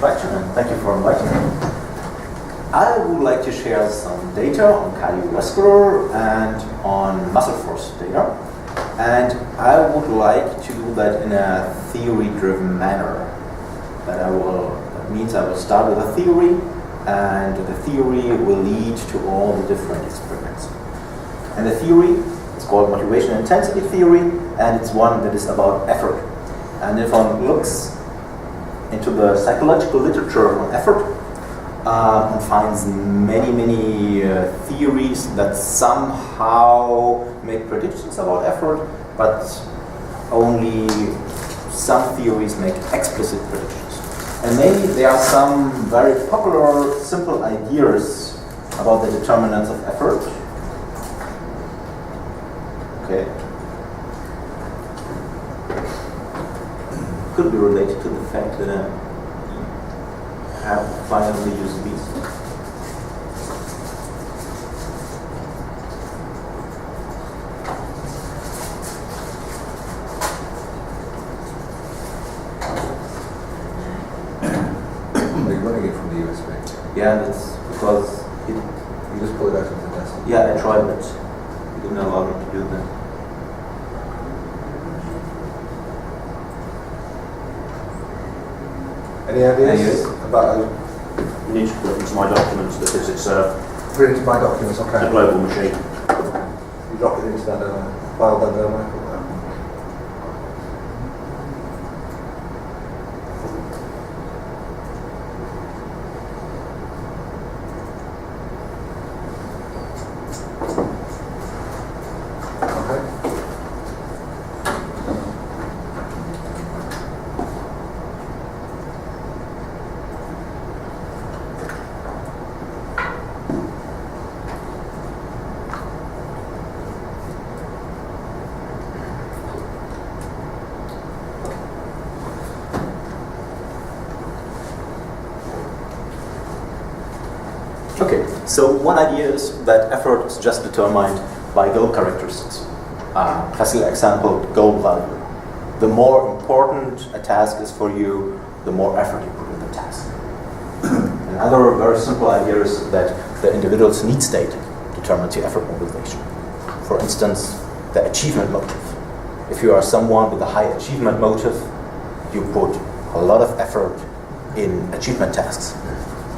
introduction and thank you for inviting me. I would like to share some data on cardiovascular and on muscle force data. And I would like to do that in a theory-driven manner. That means I will start with a theory, and the theory will lead to all the different experiments. And the theory is called motivation intensity theory, and it's one that is about effort. And if one looks into the psychological literature on effort, one finds many theories that somehow make predictions about effort, but only some theories make explicit predictions. And maybe there are some very popular, simple ideas about the determinants of effort. Okay. Could be related to the fact that I have finally used these. Yeah, that's because you just pull it out of the desk. Yeah, I tried, but it didn't allow me to do that. Any ideas about You need to put it into my documents because it's put it into my documents, okay. a global machine. You drop it into that file then, Michael. Okay, so one idea is that effort is just determined by goal characteristics. Classical example, goal value. The more important a task is for you, the more effort you put in the task. Another very simple idea is that the individual's need state determines your effort mobilization. For instance, the achievement motive. If you are someone with a high achievement motive, you put a lot of effort in achievement tasks.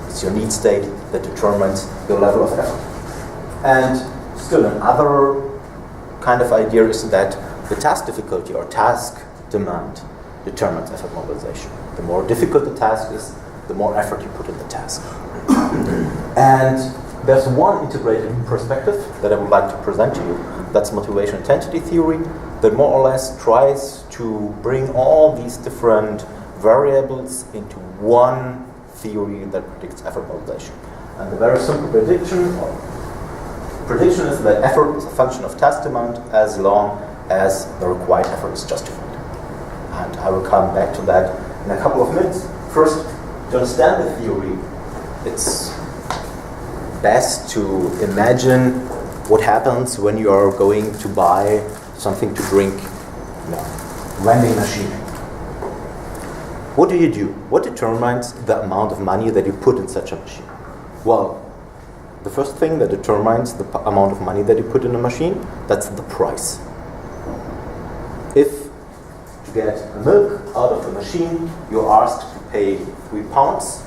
It's your need state that determines your level of effort. And still another kind of idea is that the task difficulty or task demand determines effort mobilization. The more difficult the task is, the more effort you put in the task. And there's one integrated perspective that I would like to present to you. That's motivation intensity theory that more or less tries to bring all these different variables into one theory that predicts effort mobilization. And the very simple prediction is that effort is a function of task demand as long as the required effort is justified. And I will come back to that in a couple of minutes. First, to understand the theory, it's best to imagine what happens when you are going to buy something to drink in a vending machine. What do you do? What determines the amount of money that you put in such a machine? Well, the first thing that determines the amount of money that you put in a machine, that's the price. If to get milk out of the machine, you're asked to pay 3 pounds,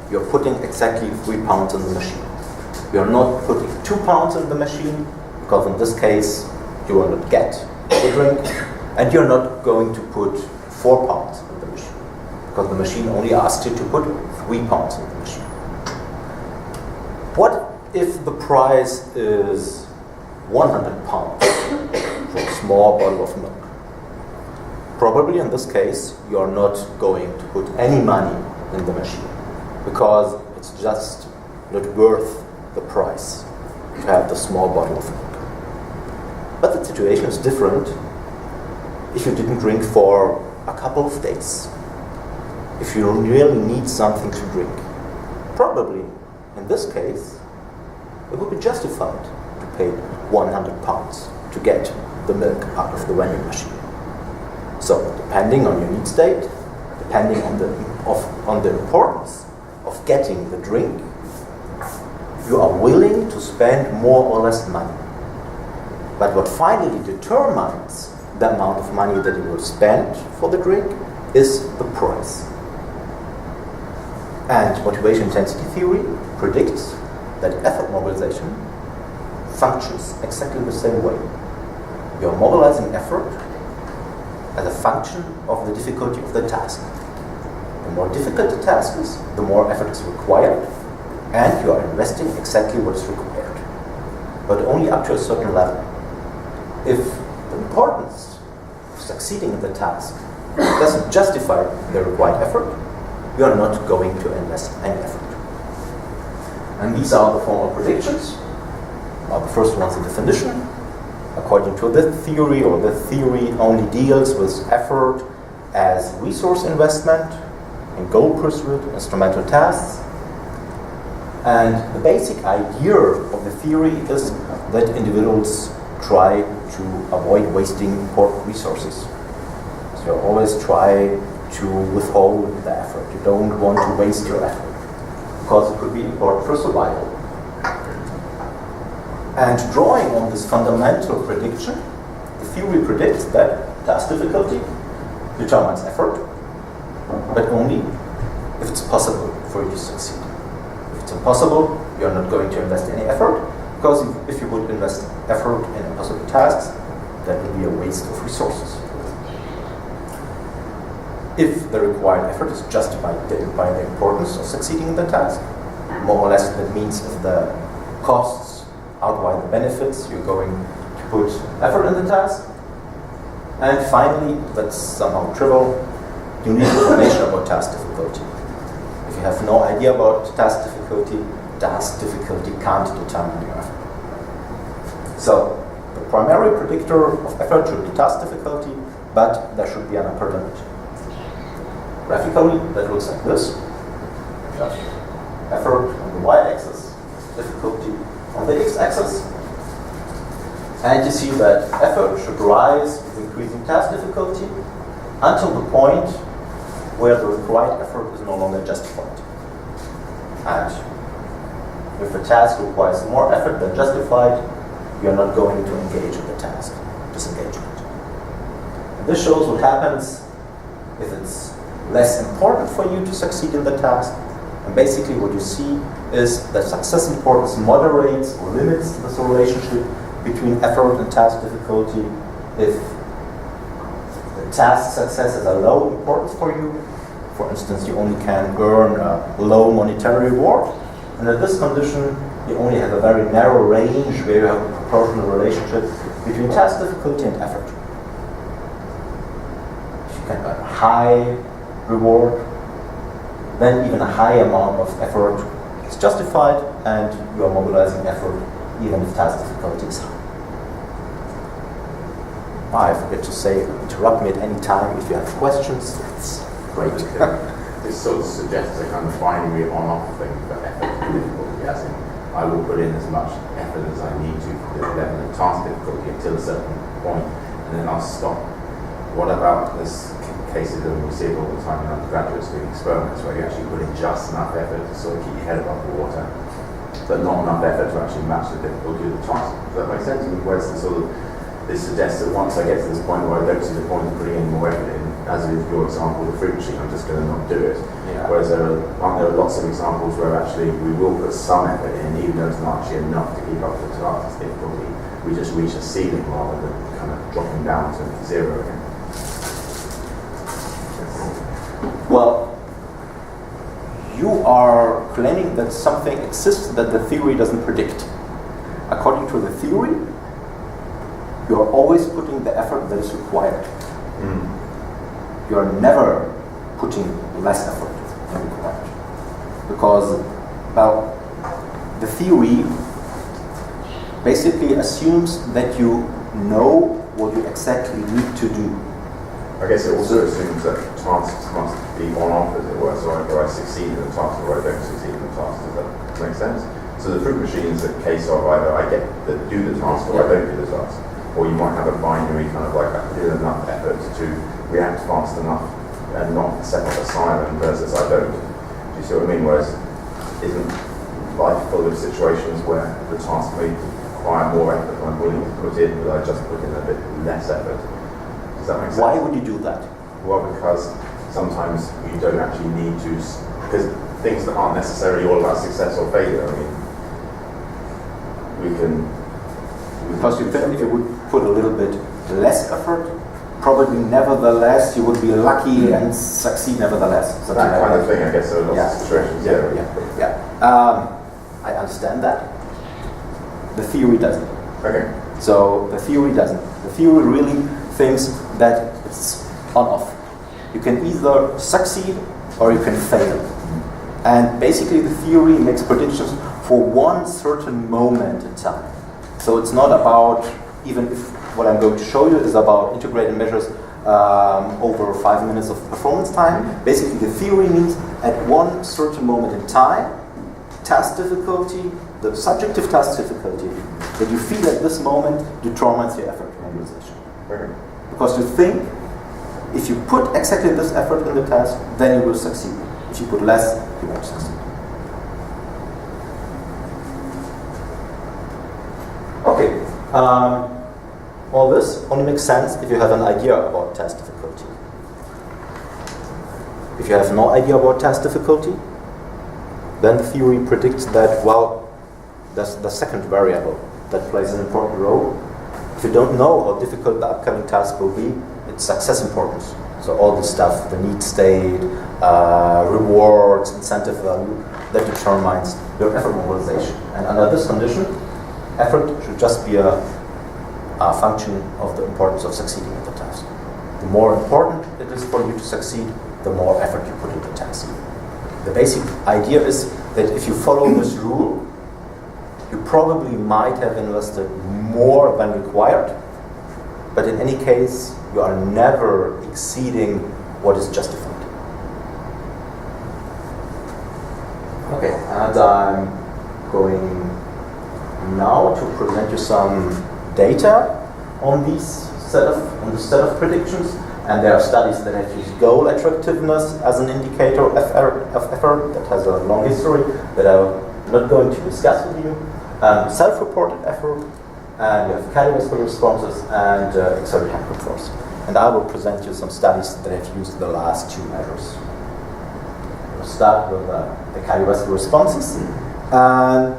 you're putting exactly 3 pounds in the machine. You're not putting 2 pounds in the machine, because in this case, you will not get the drink, and you're not going to put 4 pounds in the machine, because the machine only asks you to put 3 pounds in the machine. What if the price is 100 pounds for a small bottle of milk? Probably in this case, you're not going to put any money in the machine, because it's just not worth the price to have the small bottle of milk. But the situation is different if you didn't drink for a couple of days. If you really need something to drink, probably in this case, it would be justified to pay 100 pounds to get the milk out of the vending machine. So, depending on your need state, depending on the on the importance of getting the drink, you are willing to spend more or less money. But what finally determines the amount of money that you will spend for the drink is the price. And motivation intensity theory predicts that effort mobilization functions exactly the same way. You are mobilizing effort as a function of the difficulty of the task. The more difficult the task is, the more effort is required, and you are investing exactly what is required, but only up to a certain level. If the importance of succeeding in the task doesn't justify the required effort, you are not going to invest any effort. And these are the formal predictions. The first one's the definition. According to this theory, or the theory only deals with effort as resource investment in goal pursuit, instrumental tasks. And the basic idea of the theory is that individuals try to avoid wasting important resources. So you always try to withhold the effort. You don't want to waste your effort because it could be important for survival. And drawing on this fundamental prediction, the theory predicts that task difficulty determines effort, but only if it's possible for you to succeed. If it's impossible, you're not going to invest any effort, because if you would invest effort in impossible tasks, that would be a waste of resources. If the required effort is justified by the importance of succeeding in the task, more or less that means if the costs outweigh the benefits, you're going to put effort in the task. And finally, that's somehow trivial, you need information about task difficulty. If you have no idea about task difficulty can't determine your effort. So, the primary predictor of effort should be task difficulty, but there should be an upper limit. Graphically, that looks like this. Effort on the y-axis, difficulty on the x-axis. And you see that effort should rise with increasing task difficulty until the point where the required effort is no longer justified. And if the task requires more effort than justified, you're not going to engage in the task. Disengagement. And this shows what happens if it's less important for you to succeed in the task. And basically what you see is that success importance moderates or limits this relationship between effort and task difficulty. If the task success is a low importance for you, for instance, you only can earn a low monetary reward, and in this condition, you only have a very narrow range where you have a proportional relationship between task difficulty and effort. If you can earn a high reward, then even a high amount of effort is justified, and you are mobilizing effort even if task difficulty is high. I forget to say, interrupt me at any time if you have questions. It's great. This sort of suggests a kind of binary on-off thing for effort and difficulty, as in I will put in as much effort as I need to for the level of task difficulty until a certain point, and then I'll stop. What about this cases that we see it all the time in undergraduates doing experiments where you actually put in just enough effort to sort of keep your head above the water, but not enough effort to actually match the difficulty of the task? Does that make sense? Where's the sort of, this suggests that once I get to this point where I don't see the point of putting in more effort in, as is your example, the fruit machine, I'm just going to not do it. Yeah. Whereas there are lots of examples where actually we will put some effort in, even though it's not actually enough to keep up with the task difficulty. We just reach a ceiling rather than kind of dropping down to zero again. Well, you are claiming that something exists that the theory doesn't predict. According to the theory, you are always putting the effort that is required. You are never putting less effort than required. Because, well, the theory basically assumes that you know what you exactly need to do. I guess it also assumes that tasks must be on-off, as it were, so either I succeed in the task or I don't succeed in the task. Does that make sense? So the fruit machine is a case of either I get to do the task or I don't do the task. Or you might have a binary kind of like I put in enough effort to react fast enough and not set up a siren versus I don't. Do you see what I mean? Whereas isn't life full of situations where the task may require more effort than I'm willing to put in, but I just put in a bit less effort? Does that make sense? Why would you do that? Well, because sometimes you don't actually need to, because things that aren't necessarily all about success or failure. I mean, we can. Because you think if you would put a little bit less effort, probably nevertheless you would be lucky and succeed nevertheless. So that kind of thing, I guess, there are lots of situations. I understand that. The theory doesn't. Okay. So the theory doesn't. The theory really thinks that it's on-off. You can either succeed or you can fail. And basically the theory makes predictions for one certain moment in time. So it's not about, even if what I'm going to show you is about integrated measures over 5 minutes of performance time. Basically the theory means at one certain moment in time, task difficulty, the subjective task difficulty that you feel at this moment determines your effort mobilization. Okay. Because you think if you put exactly this effort in the task, then you will succeed. If you put less, you won't succeed. Okay. All this only makes sense if you have an idea about task difficulty. If you have no idea about task difficulty, then the theory predicts that, well, that's the second variable that plays an important role. If you don't know how difficult the upcoming task will be, it's success importance. So all the stuff, the need state, rewards, incentive value, that determines your effort mobilization. And under this condition, effort should just be a function of the importance of succeeding at the task. The more important it is for you to succeed, the more effort you put into the task. The basic idea is that if you follow this rule, you probably might have invested more than required, but in any case, you are never exceeding what is justified. Okay, and I'm going now to present you some data on this set of predictions, and there are studies that have used goal attractiveness as an indicator of effort that has a long history that I'm not going to discuss with you. Self-reported effort, and you have cardiovascular responses and exerted hand force. And I will present you some studies that have used the last two measures. We'll start with the cardiovascular responses, and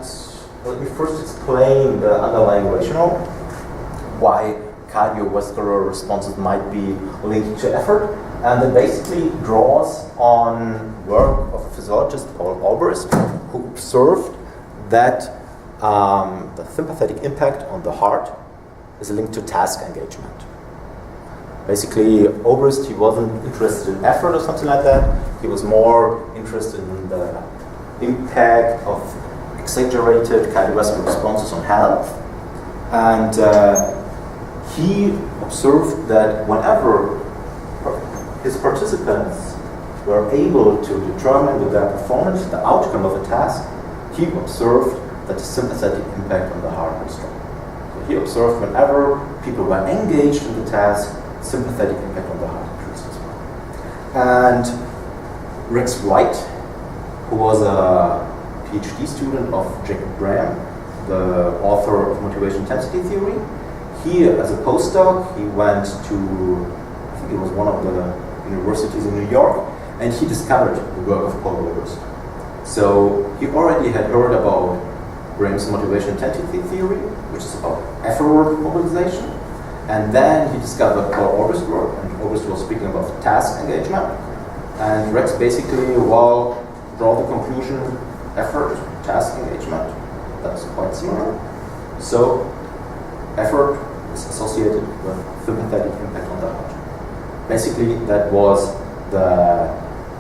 let me first explain the underlying rationale, why cardiovascular responses might be linked to effort, and it basically draws on work of a physiologist called Oberst, who observed that the sympathetic impact on the heart is linked to task engagement. Basically, Oberst, he wasn't interested in effort or something like that. He was more interested in the impact of exaggerated cardiovascular responses on health. And he observed that whenever his participants were able to determine with their performance the outcome of a task, he observed that the sympathetic impact on the heart was strong. So he observed whenever people were engaged in the task, sympathetic impact on the heart increased as well. And Rex Wright, who was a PhD student of Jacob Brehm, the author of motivation intensity theory, he, as a postdoc, he went to, I think it was one of the universities in New York, and he discovered the work of Paul Oberst. So he already had heard about Brehm's motivation intensity theory, which is about effort mobilization, and then he discovered Paul Oberst's work, and Oberst was speaking about task engagement, and Rex basically, draw the conclusion, effort, task engagement, that's quite similar. So effort is associated with sympathetic impact on the heart. Basically, that was the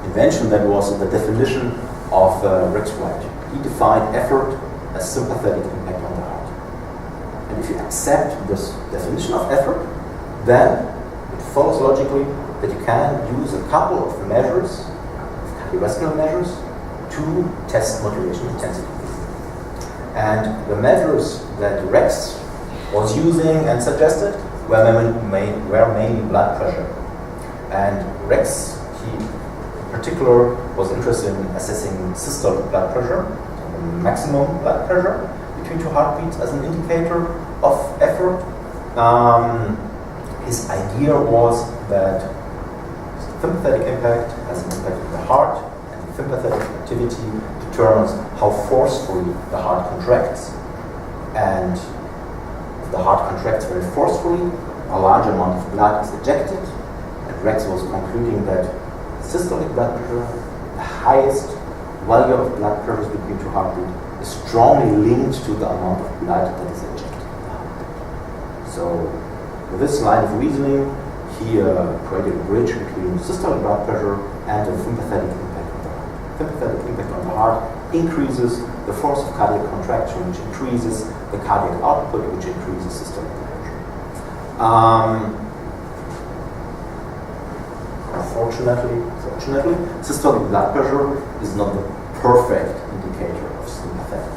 invention, that was the definition of Rex Wright. He defined effort as sympathetic impact on the heart. And if you accept this definition of effort, then it follows logically that you can use a couple of measures, cardiovascular measures, to test motivation intensity. And the measures that Rex was using and suggested were mainly blood pressure. And Rex, He, in particular, was interested in assessing systolic blood pressure, the maximum blood pressure between two heartbeats as an indicator of effort. His idea was that sympathetic impact has an impact on the heart, and sympathetic activity determines how forcefully the heart contracts. And if the heart contracts very forcefully, a large amount of blood is ejected. And Rex was concluding that systolic blood pressure, the highest value of blood pressure between two heartbeats, is strongly linked to the amount of blood that is ejected. So, with this line of reasoning, he created a bridge between systolic blood pressure and the sympathetic impact on the heart. Sympathetic impact on the heart increases the force of cardiac contraction, which increases the cardiac output, which increases systolic blood pressure. Fortunately, systolic blood pressure is not the perfect indicator of sympathetic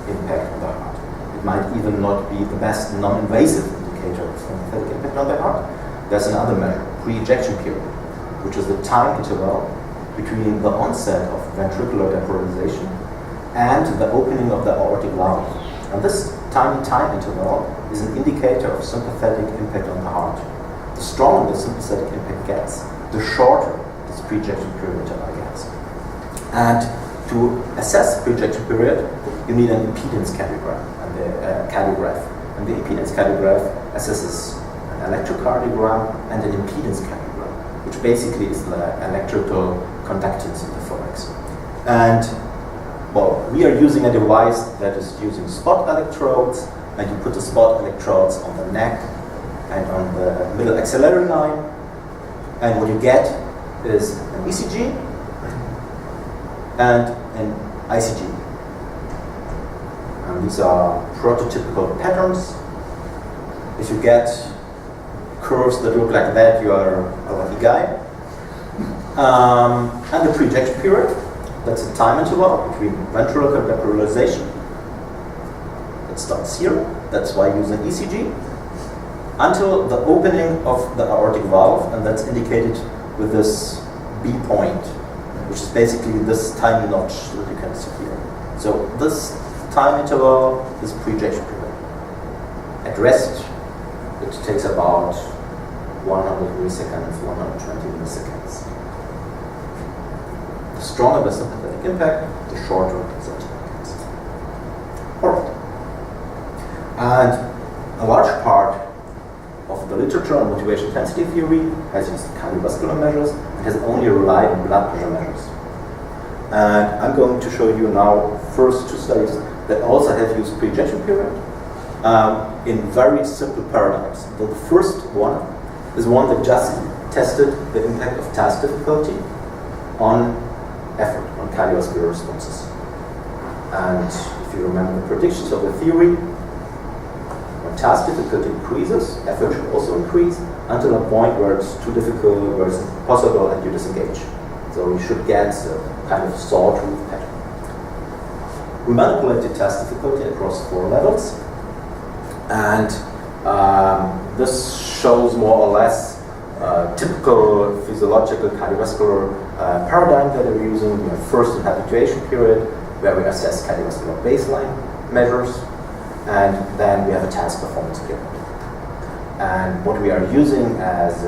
impact on the heart. It might even not be the best non-invasive indicator of sympathetic impact on the heart. There's another measure, pre-ejection period, which is the time interval between the onset of ventricular depolarization and the opening of the aortic valve. And this tiny time interval is an indicator of sympathetic impact on the heart. The stronger the sympathetic impact gets, the shorter this pre-ejection period interval gets. And to assess pre-ejection period, you need an impedance cardiogram. And the impedance cardiograph assesses an electrocardiogram and an impedance cardiogram, which basically is the electrical conductance of the thorax. And well, we are using a device that is using spot electrodes, and you put the spot electrodes on the neck and on the middle axillary line, and what you get is an ECG and an ICG. And these are prototypical patterns. If you get curves that look like that, you are a lucky guy. And the pre-ejection period, that's a time interval between ventricular depolarization. It starts here, that's why I use an ECG, until the opening of the aortic valve, and that's indicated with this B point, which is basically this tiny notch that you can see here. So this time interval is pre-ejection period. At rest, it takes about 100 milliseconds, 120 milliseconds. The stronger the sympathetic impact, the shorter the sympathetic impact. Alright. And a large part of the literature on motivation intensity theory has used cardiovascular measures and has only relied on blood pressure measures. And I'm going to show you now first two studies that also have used pre-ejection period in very simple paradigms. The first one is one that just tested the impact of task difficulty on effort, on cardiovascular responses. And if you remember the predictions of the theory, when task difficulty increases, effort should also increase until a point where it's too difficult, where it's impossible, and you disengage. So you should get a kind of sawtooth pattern. We manipulated task difficulty across 4 levels, and this shows more or less typical physiological cardiovascular paradigm that we're using. We have first an habituation period where we assess cardiovascular baseline measures, and then we have a task performance period. And what we are using as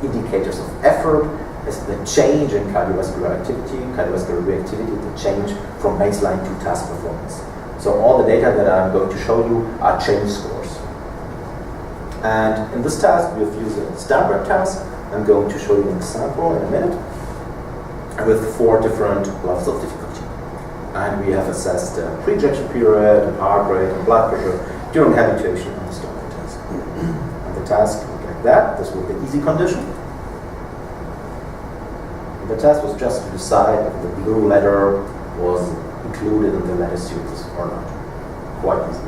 indicators of effort is the change in cardiovascular activity, cardiovascular reactivity, the change from baseline to task performance. So all the data that I'm going to show you are change scores. And in this task, we've used a standard task. I'm going to show you an example in a minute with 4 different levels of difficulty. And we have assessed the pre-ejection period, and heart rate, and blood pressure during habituation on the standard task. And the task looked like that. This was the easy condition. And the task was just to decide if the blue letter was included in the letter series or not. Quite easy.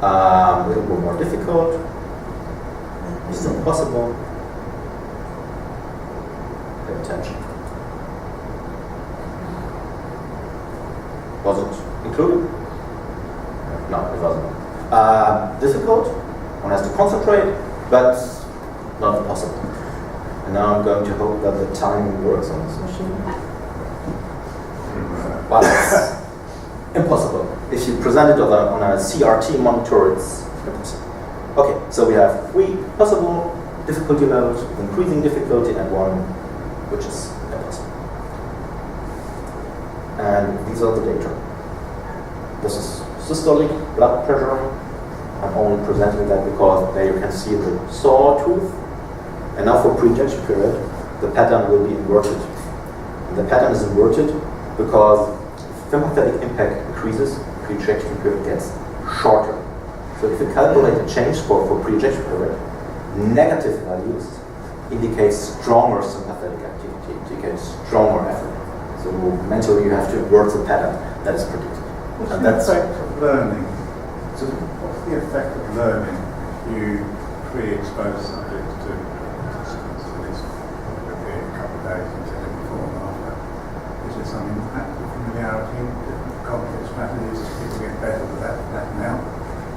A little bit more difficult. Still possible. Pay attention. Was it included? No, it wasn't. Difficult. One has to concentrate, but not impossible. And now I'm going to hope that the timing works on this machine. But it's impossible. If you present it on a CRT monitor, it's impossible. Okay, so we have 3 possible difficulty levels with increasing difficulty and 1 which is impossible. And these are the data. This is systolic blood pressure. I'm only presenting that because there you can see the sawtooth. And now for pre-ejection period, the pattern will be inverted. And the pattern is inverted because sympathetic impact increases, pre-ejection period gets shorter. So if you calculate the change score for pre-ejection period, negative values indicate stronger sympathetic activity, indicate stronger effort. So mentally you have to invert the pattern that is predicted. What's And the that's effect of learning? What's the effect of learning you pre-expose subjects to this repeat a couple of days until before and after? Is there some impact of familiarity, different complex strategies, people get better with that now?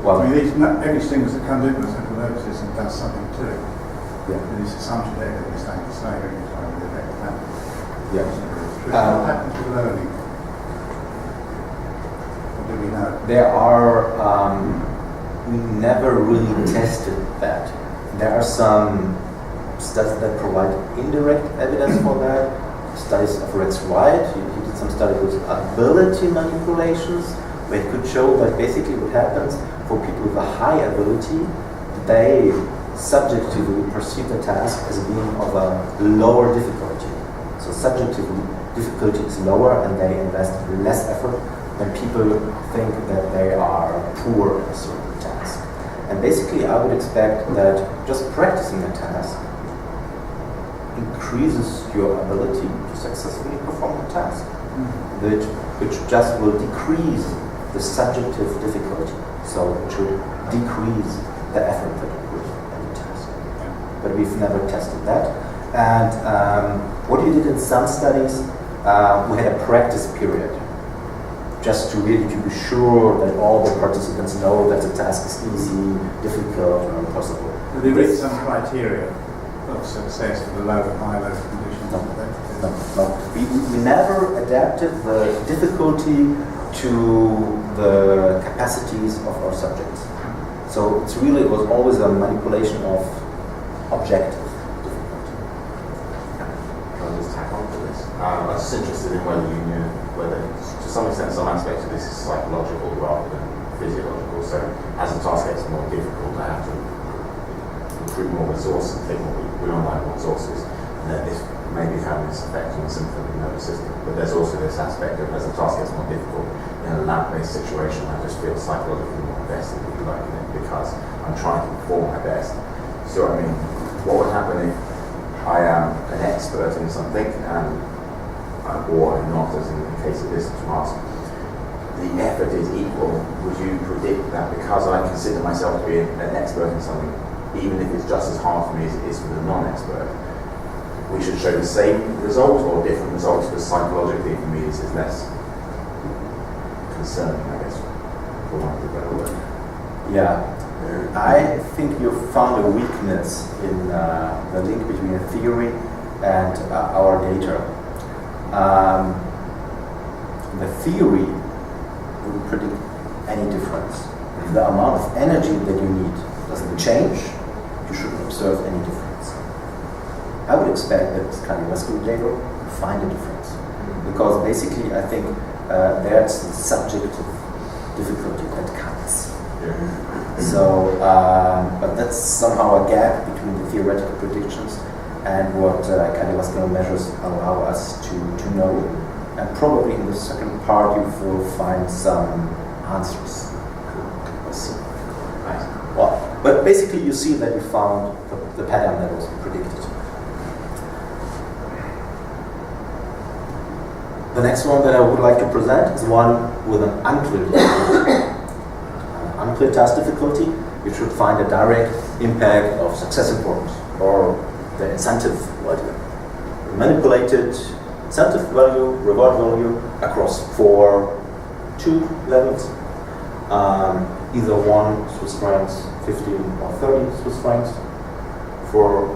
well, I mean, every stimulus that comes into the central nervous system does something to it. yeah. And this assumption there that you're staying the same every time the effect of that. Yeah. What happens with learning? What do we know? There are, we never really tested that. There are some studies that provide indirect evidence for that. Studies of Rex White, he did some studies with ability manipulations, where he could show that basically what happens for people with a high ability, they subjectively perceive the task as being of a lower difficulty. So subjectively, difficulty is lower and they invest less effort when people think that they are poor at a certain task. And basically I would expect that just practicing a task increases your ability to successfully perform the task, which just will decrease the subjective difficulty. So it should decrease the effort that you put in the task. But we've never tested that. And what we did in some studies, we had a practice period, just to really be sure that all the participants know that the task is easy, difficult, or impossible. Do they reach some criteria of success for the low and high load conditions? No. We never adapted the difficulty to the capacities of our subjects. So it was always a manipulation of objective difficulty. Can I just tack on to this? I was just interested in whether to some extent some aspects of this is psychological rather than physiological. So as the task gets more difficult, I have to recruit more resources and think we all like more resources. And then this may be having this effect on the sympathetic nervous system. But there's also this aspect of as the task gets more difficult, in a lab-based situation, I just feel psychologically more invested, if you like, in it because I'm trying to perform my best. So I mean, what would happen if I am an expert in something or I'm not, as in the case of this task, the effort is equal? Would you predict that because I consider myself to be an expert in something, even if it's just as hard for me as it is for the non-expert, we should show the same result or different results, because psychologically for me this is less concerning, I guess, for want of a better word. Yeah, I think you found a weakness in the link between the theory and our data. The theory wouldn't predict any difference. If the amount of energy that you need doesn't change, you shouldn't observe any difference. I would expect that cardiovascular data will find a difference. Because basically I think that's the subjective difficulty that counts. So, but that's somehow a gap between the theoretical predictions and what cardiovascular measures allow us to know. And probably in the second part you will find some answers. We'll see. Right. Well, but basically you see that you found the pattern that was predicted. The next one that I would like to present is one with an unclear difficulty. An unclear task difficulty, you should find a direct impact of success importance or the incentive value. Manipulated incentive value, reward value across two levels, either 1 Swiss francs, 15 or 30 Swiss francs for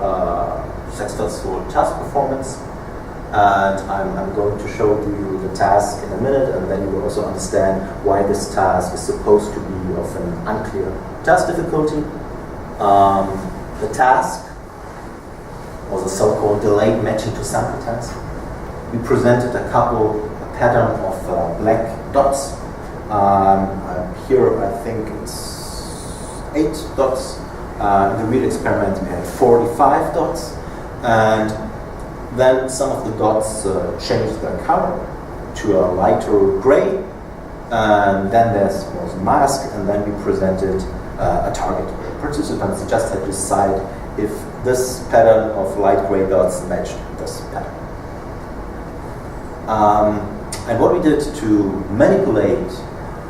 successful task performance. And I'm going to show you the task in a minute, and then you will also understand why this task is supposed to be of an unclear task difficulty. The task was a so-called delayed matching to sample task. We presented a pattern of black dots. Here I think it's 8 dots. In the real experiment we had 45 dots, and then some of the dots changed their color to a lighter gray, and then there was a mask, and then we presented a target. Participants just had to decide if this pattern of light gray dots matched this pattern. And what we did to manipulate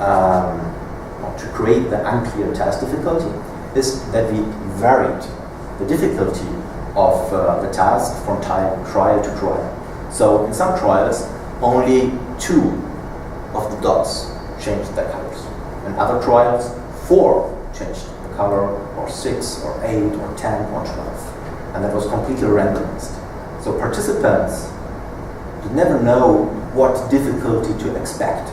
or to create the unclear task difficulty is that we varied the difficulty of the task from trial to trial. So in some trials, only 2 of the dots changed their colors. In other trials, 4 changed the color, or 6, or 8, or 10, or 12. And that was completely randomized. So participants did never know what difficulty to expect.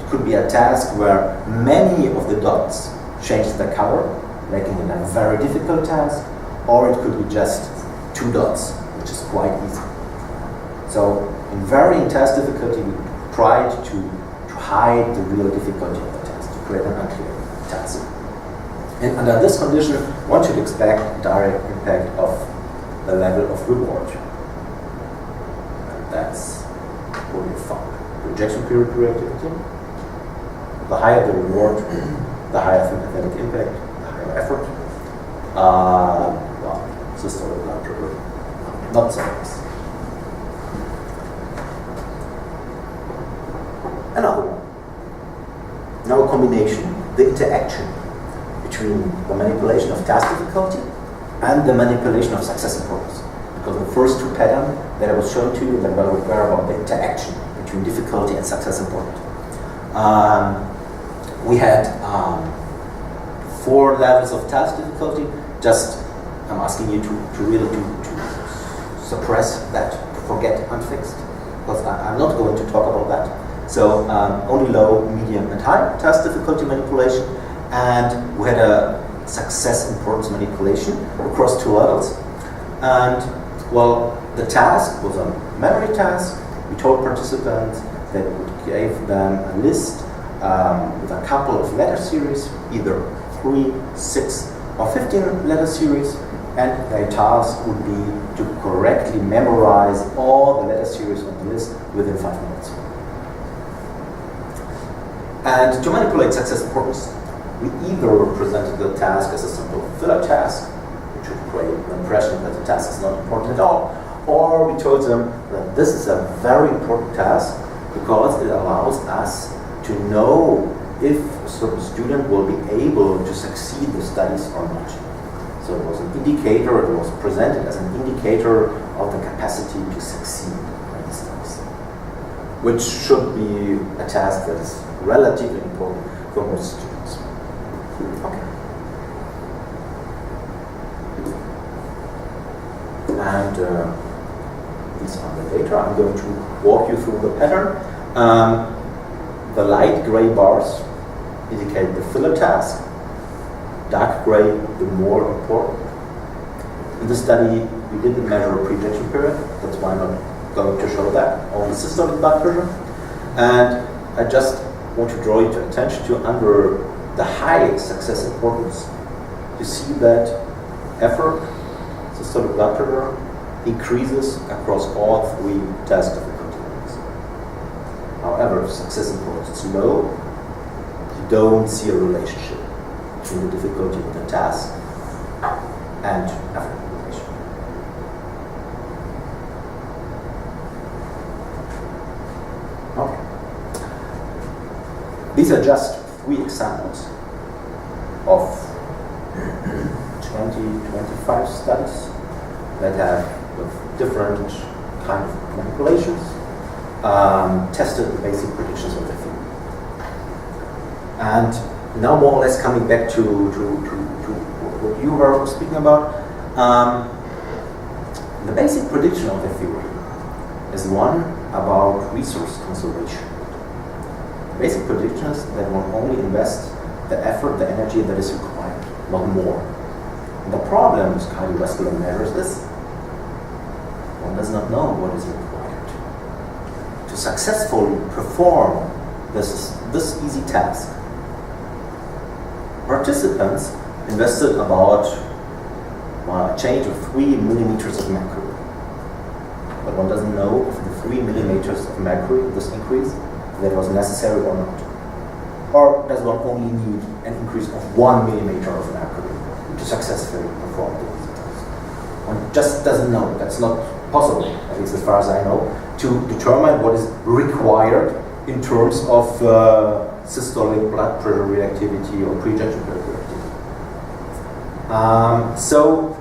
It could be a task where many of the dots changed their color, making it a very difficult task, or it could be just 2 dots, which is quite easy. So in varying task difficulty, we tried to hide the real difficulty of the task, to create an unclear task. And under this condition, one should expect direct impact of the level of reward. And that's what we found. Rejection period reactivity. The higher the reward, the higher sympathetic impact, the higher effort. Systolic blood pressure, not so nice. Another one. Now a combination, the interaction between the manipulation of task difficulty and the manipulation of success importance. Because the first 2 patterns that I was showing to you, that were aware about the interaction between difficulty and success importance. We had 4 levels of task difficulty. Just I'm asking you to really suppress that, to forget unfixed, because I'm not going to talk about that. So only low, medium, and high task difficulty manipulation, and we had a success importance manipulation across 2 levels. And well, the task was a memory task. We told participants that we gave them a list with a couple of letter series, either 3, 6, or 15 letter series, and their task would be to correctly memorize all the letter series on the list within 5 minutes. And to manipulate success importance, we either presented the task as a simple filler task, which would create the impression that the task is not important at all, or we told them that this is a very important task because it allows us to know if a certain student will be able to succeed the studies or not. So it was an indicator, it was presented as an indicator of the capacity to succeed in the studies, which should be a task that is relatively important for most students. Okay. And these are the data. I'm going to walk you through the pattern. The light gray bars indicate the filler task. Dark gray, the more important. In this study, we didn't measure a pre-rejection period. That's why I'm not going to show that. Only systolic blood pressure. And I just want to draw your attention to under the high success importance. You see that effort, systolic blood pressure, increases across all 3 task difficulty levels. However, if success importance is low, you don't see a relationship between the difficulty of the task and effort relation. Okay. These are just 3 examples of 20-25 studies that have with different kind of manipulations tested the basic predictions of the theory. And now more or less coming back to what you were speaking about, The basic prediction of the theory is one about resource conservation. The basic prediction is that one only invests the effort, the energy that is required, not more. And the problem with cardiovascular measures is one does not know what is required to successfully perform this easy task. Participants invested about a change of 3 millimeters of mercury. But one doesn't know if the 3 millimeters of mercury, this increase, that was necessary or not. Or does one only need an increase of 1 millimeter of mercury to successfully perform the easy task? One just doesn't know. That's not possible, at least as far as I know, to determine what is required in terms of systolic blood pressure reactivity or pre-ejection reactivity. So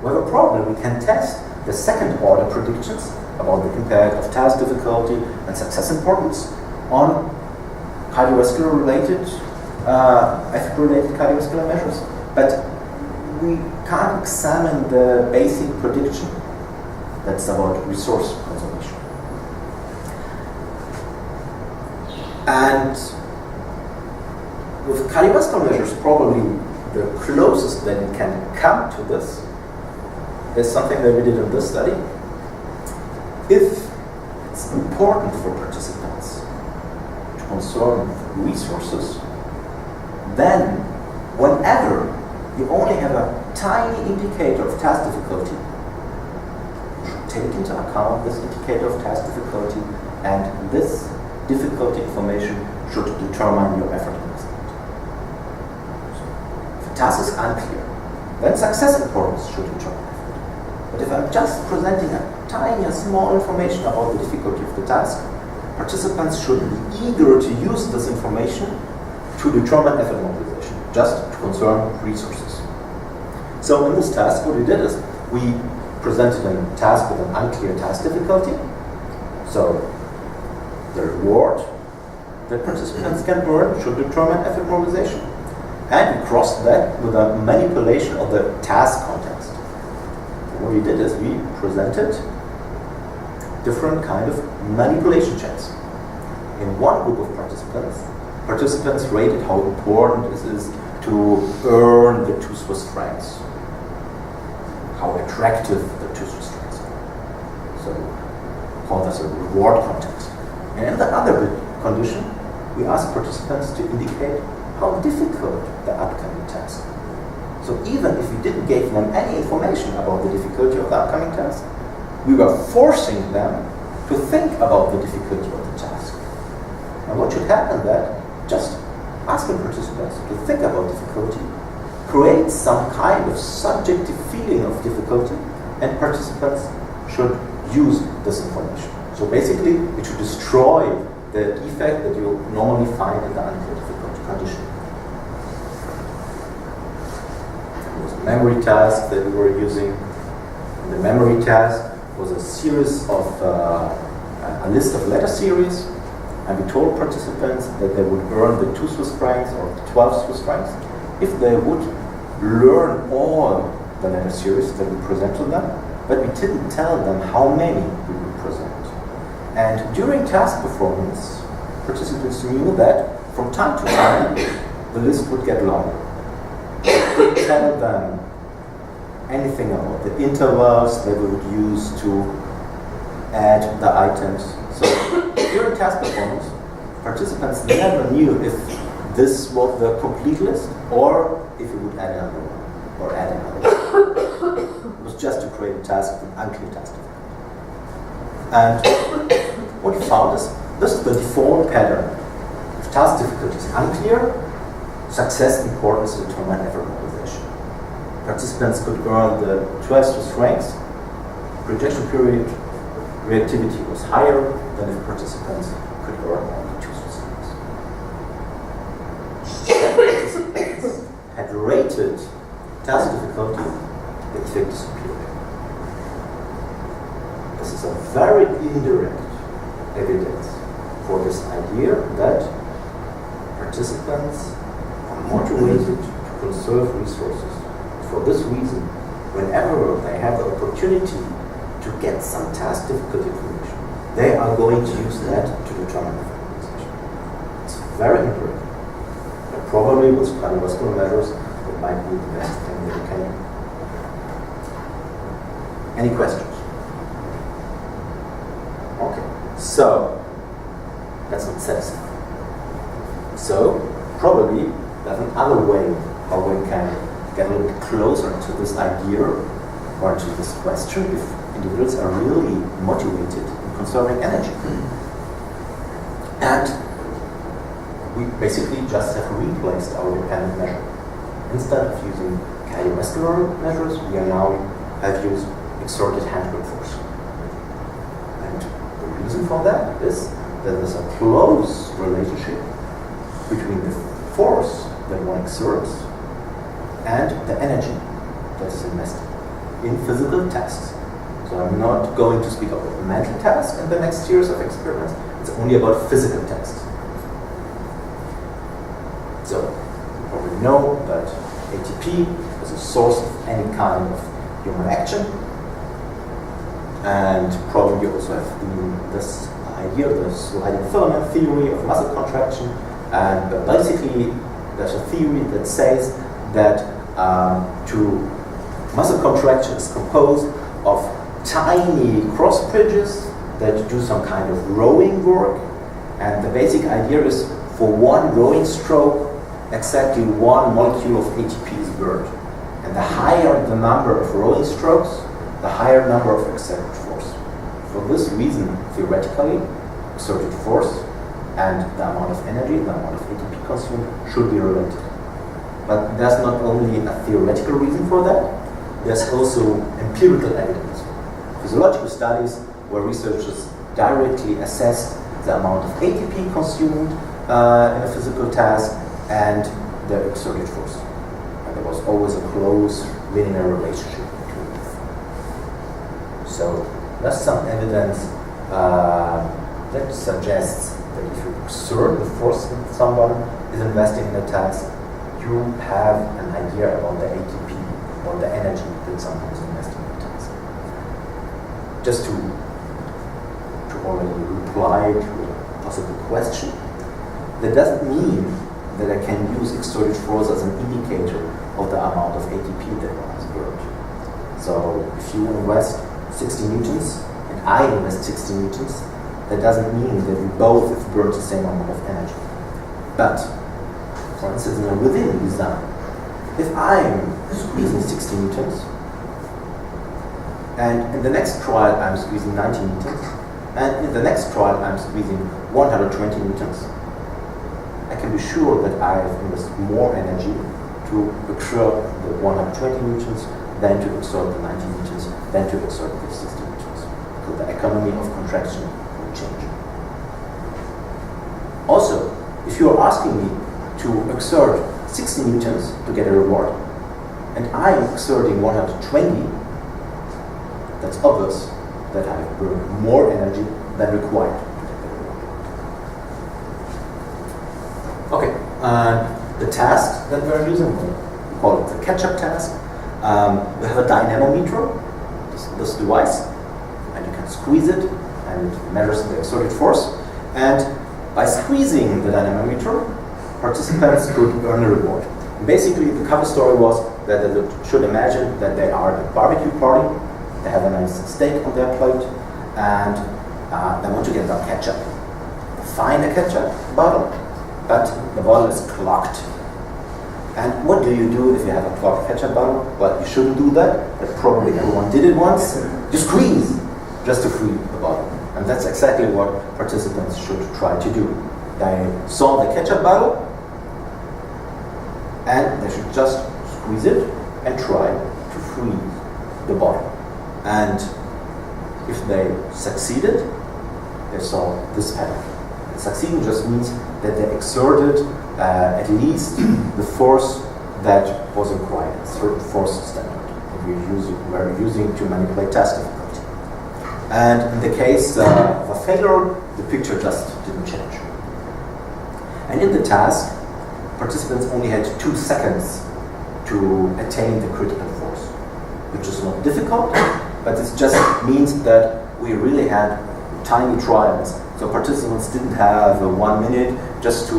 we have a problem. We can test the second order predictions about the impact of task difficulty and success importance on cardiovascular related, effort-related cardiovascular measures, but we can't examine the basic prediction that's about resource conservation. And with cardiovascular measures, probably the closest that we can come to this is something that we did in this study. If it's important for participants to conserve resources, then whenever you only have a tiny indicator of task difficulty, you should take into account this indicator of task difficulty, and this difficulty information should determine your effort investment. So if a task is unclear, then success importance should determine effort. But if I'm just presenting a tiny, small information about the difficulty of the task, participants should be eager to use this information to determine effort mobilization, just to conserve resources. So in this task, what we did is we presented a task with an unclear task difficulty. So the reward that participants can earn should determine effort mobilization. And we crossed that with a manipulation of the task context. What we did is we presented different kind of manipulation checks. In one group of participants rated how important it is to earn the 2 Swiss francs, how attractive the 2 Swiss francs are. So call this a reward context. And in the other condition, we asked participants to indicate how difficult the upcoming task. So even if we didn't give them any information about the difficulty of the upcoming task, we were forcing them to think about the difficulty of the task. And what should happen then? Just asking participants to think about difficulty creates some kind of subjective feeling of difficulty, and participants should use this information. So basically, it should destroy the effect that you normally find in the unclear difficulty condition. It was a memory task that we were using. And the memory task was a series of a list of letter series, and we told participants that they would earn the 2 Swiss francs or 12 Swiss francs if they would learn all the letter series that we present to them, but we didn't tell them how many we would present. And during task performance, participants knew that from time to time the list would get longer. We didn't tell them anything about the intervals that we would use to add the items. So during task performance, participants never knew if this was the complete list or if we would add another one or add another one. It was just to create a task with an unclear task. And what we found is this is the default pattern. If task difficulty is unclear, success importance determine effort mobilization. Participants could earn the 12 Swiss francs. Projection period reactivity was higher than if participants could earn only 2 Swiss francs. Participants had rated task difficulty, the effect disappeared. This is a very indirect evidence for this idea that participants are motivated to conserve resources. For this reason, whenever they have the opportunity to get some task difficulty information, they are going to use that to determine the mobilization. It's very important. And probably with cardiovascular measures, it might be the best thing that you can do. Any questions? Okay, so that's not satisfying. So probably there's another way how we can get a little bit closer to this idea or to this question if individuals are really motivated in conserving energy. And we basically just have replaced our dependent measure. Instead of using cardiovascular measures, we are now have used exerted hand-grip force. And the reason for that is that there's a close relationship between the force that one exerts and the energy that is invested in physical tasks. So I'm not going to speak about mental tasks in the next series of experiments. It's only about physical tasks. So you probably know that ATP is a source of any kind of human action. And probably you also have this idea, the sliding filament theory of muscle contraction. And basically, there's a theory that says that muscle contraction is composed of tiny cross bridges that do some kind of rowing work. And the basic idea is for one rowing stroke, exactly one molecule of ATP is burned. And the higher the number of rowing strokes, the higher number of exerted force. For this reason, theoretically, exerted force and the amount of energy, the amount of ATP consumed should be related. But there's not only a theoretical reason for that, there's also empirical evidence. Physiological studies where researchers directly assessed the amount of ATP consumed in a physical task and the exerted force. And there was always a close linear relationship between them. So there's some evidence that suggests that if you exert the force that someone is investing in a task, you have an idea about the ATP or the energy that someone is investing in a task. Just to already reply to a possible question, that doesn't mean that I can use exerted force as an indicator of the amount of ATP that one has burned. So if you invest 60 newtons and I invest 60 newtons, that doesn't mean that we both have burned the same amount of energy. But, for instance, in a within design, if I'm squeezing 60 newtons, and in the next trial I'm squeezing 90 newtons, and in the next trial I'm squeezing 120 newtons, I can be sure that I've invested more energy to exert the 120 newtons than to exert the 90 newtons, than to exert the 60 newtons. So the economy of contraction will change. Also, if you are asking me to exert 60 newtons to get a reward, and I am exerting 120, that's obvious that I have burned more energy than required to get the reward. Okay, the task that we're using, we call it the catch-up task. We have a dynamometer, this device, and you can squeeze it, and it measures the exerted force. And by squeezing the dynamometer, participants could earn a reward. And basically, the cover story was that they should imagine that they are at a barbecue party, they have a nice steak on their plate, and they want to get some ketchup. Find a ketchup bottle, but the bottle is clogged. And what do you do if you have a clogged ketchup bottle? Well, you shouldn't do that, but probably everyone did it once. You squeeze just to free the bottle. And that's exactly what participants should try to do. They saw the ketchup bottle, and they should just squeeze it and try to free the bottle. And if they succeeded, they saw this pattern. And succeeding just means that they exerted at least the force that was required, a certain force standard that we're using to manipulate task difficulty. And in the case of a failure, the picture just didn't change. And in the task, participants only had 2 seconds to attain the critical force, which is not difficult, but it just means that we really had tiny trials. So participants didn't have 1 minute just to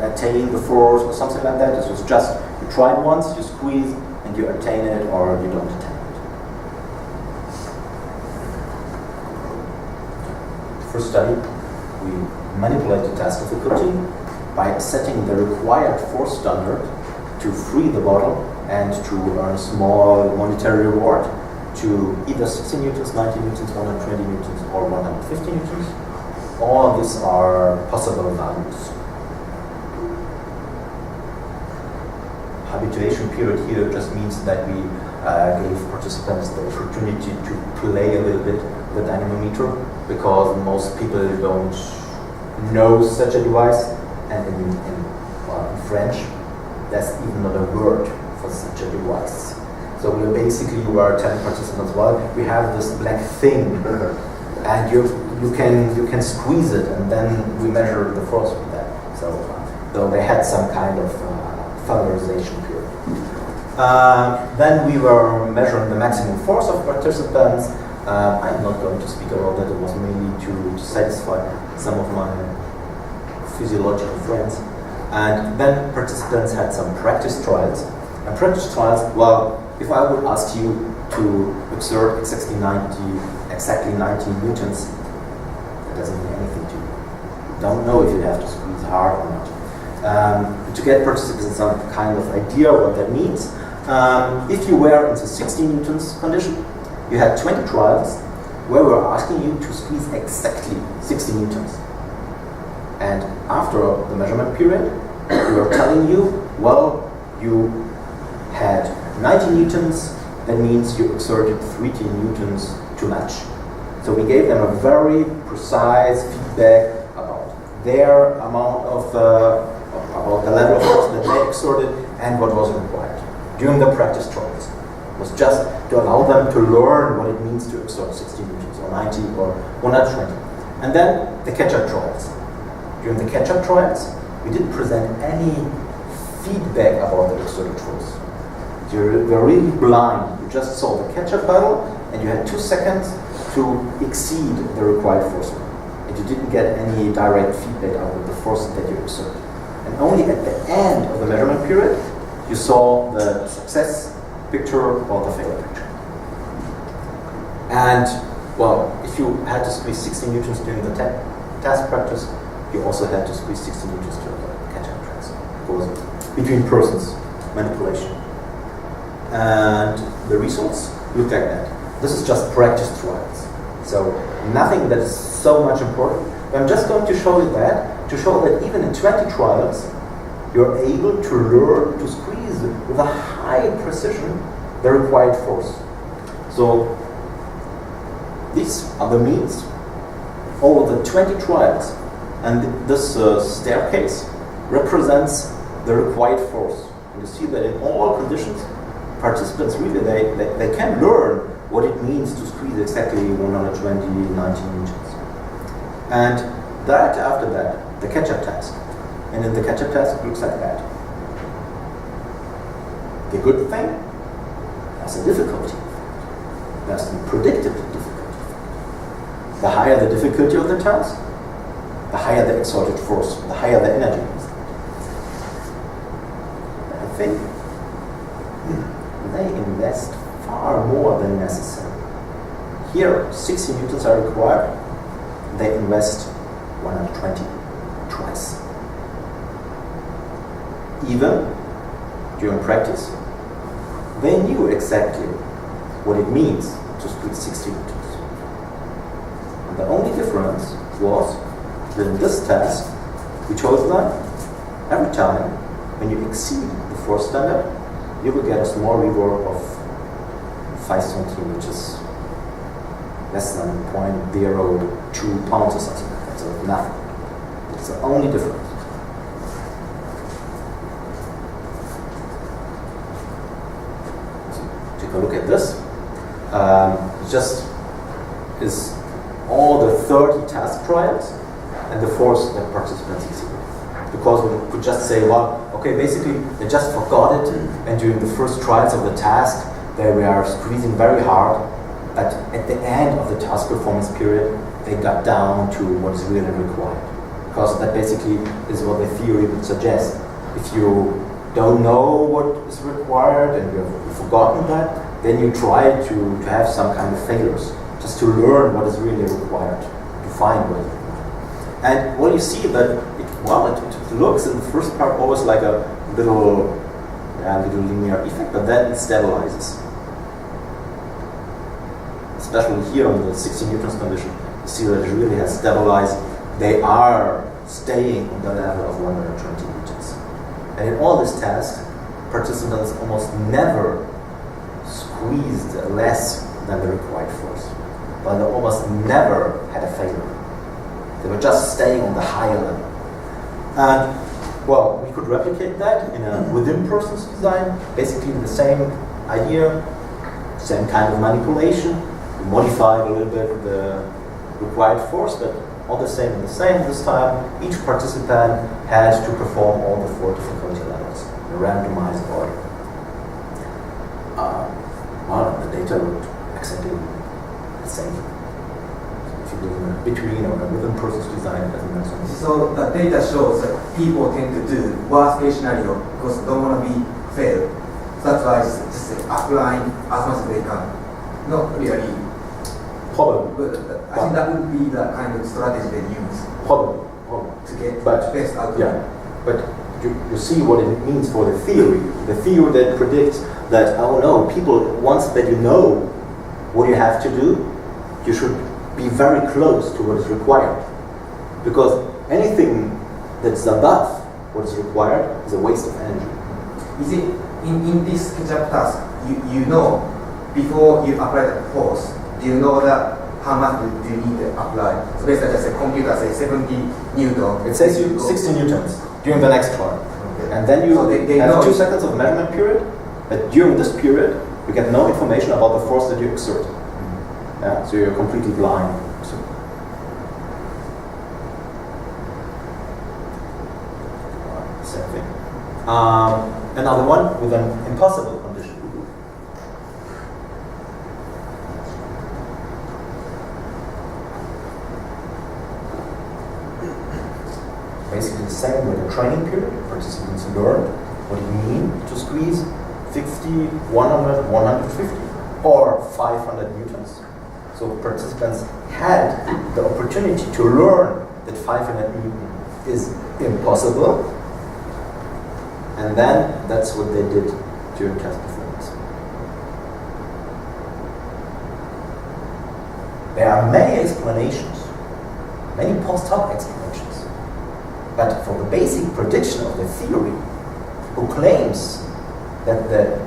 attain the force or something like that. This was just, you tried once, you squeeze, and you attain it or you don't attain it. First study, we manipulated task difficulty by setting the required force standard to free the bottle and to earn a small monetary reward to either 60 newtons, 90 newtons, 120 newtons, or 150 newtons. All these are possible values. Habituation period here just means that we gave participants the opportunity to play a little bit with the dynamometer, because most people don't know such a device, and in French there's even not a word for such a device. So we were telling participants, well, we have this black thing, and you can squeeze it, and then we measure the force with that. So though they had some kind of familiarization period. Then we were measuring the maximum force of participants. I'm not going to speak about that. It was mainly to satisfy some of my physiological friends. And then participants had some practice trials. And practice trials, well, if I would ask you to exert exactly 90 newtons, that doesn't mean anything to you. You don't know if you have to squeeze hard or not. To get participants some kind of idea what that means, if you were in the 60 newtons condition, you had 20 trials where we were asking you to squeeze exactly 60 newtons. And after the measurement period, we were telling you, well, you had 90 newtons, that means you exerted 30 newtons too much. So we gave them a very precise feedback about their amount of, about the level of force that they exerted and what was required during the practice trials. It was just to allow them to learn what it means to exert 60 newtons or 90 or 120. And then the catch-up trials. During the catch-up trials, we didn't present any feedback about the exerted force. You were really blind. You just saw the catch-up battle, and you had 2 seconds to exceed the required force. And you didn't get any direct feedback out of the force that you exerted. And only at the end of the measurement period, you saw the success picture or the failure picture. And, well, if you had to squeeze 60 newtons during the task practice, you also had to squeeze 60 newtons during the catch-up trials. It was between persons manipulation. And the results look like that. This is just practice trials. So nothing that is so much important. But I'm just going to show you that, to show that even in 20 trials, you're able to learn to squeeze with a high precision the required force. So these are the means over the 20 trials. And this staircase represents the required force. And you see that in all conditions, participants really, they can learn what it means to squeeze exactly 120, 90 newtons. And that after that, the catch-up task. And in the catch-up task, it looks like that. The good thing, that's a difficulty. That's the predicted difficulty. The higher the difficulty of the task, the higher the exerted force, the higher the energy. I think they invest far more than necessary. Here, 60 newtons are required. They invest 120 twice. Even during practice, they knew exactly what it means to squeeze 60 newtons. And the only difference was that in this task, we told them every time when you exceed the force standard, you will get a small reward of 5 centimeters, which is less than 0.02 pounds or something like that. So nothing. It's the only difference. So take a look at this. Just is all the 30 task trials and the force that participants exceeded. Because we could just say, well, okay, basically they just forgot it, and during the first trials of the task, they were squeezing very hard, But at the end of the task performance period, they got down to what is really required. Because that basically is what the theory would suggest. If you don't know what is required and you've forgotten that, then you try to have some kind of failures, just to learn what is really required, to find what is required. And well, you see that it looks in the first part always like a little linear effect, but then it stabilizes. Especially here on the 60 newtons condition, you see that it really has stabilized. They are staying on the level of 120 newtons. And in all these tasks, participants almost never squeezed less than the required force. But they almost never had a failure. They were just staying on the higher level. And well, we could replicate that in a within process design, basically the same idea, same kind of manipulation. We modified a little bit the required force, but all the same and the same this time. Each participant has to perform all the 4 difficulty levels in a randomized order. Well, the data looked exactly the same. So if you do in between or within process design, it doesn't make sense. So the data shows that people tend to do worst case scenario because they don't want to be failed. So that's why it's just applying as much as they can. Not really. Probably. But I think that would be the kind of strategy they use Probably. to get But- best outcome. Yeah, but you see what it means for the theory. The theory that predicts that, oh no, people, once that you know what you have to do, you should be very close to what is required. Because anything that's above what is required is a waste of energy. Is it in this ketchup task, you know before you apply the force, do you know that how much do you need to apply? So basically just a computer say 70 newton. It says you 60 newtons during the next trial. Okay. And then you So they have know 2 seconds of measurement period, but during this period, you get no information about the force that you exert. Yeah, so you're completely blind. So same thing. Another one with an impossible condition. Basically the same with a training period. Participants learn what it means to squeeze 50, 100, 150, or 500 newtons. So participants had the opportunity to learn that 500 newton is impossible, and then that's what they did during task performance. There are many explanations, many post hoc explanations, but for the basic prediction of the theory, who claims that the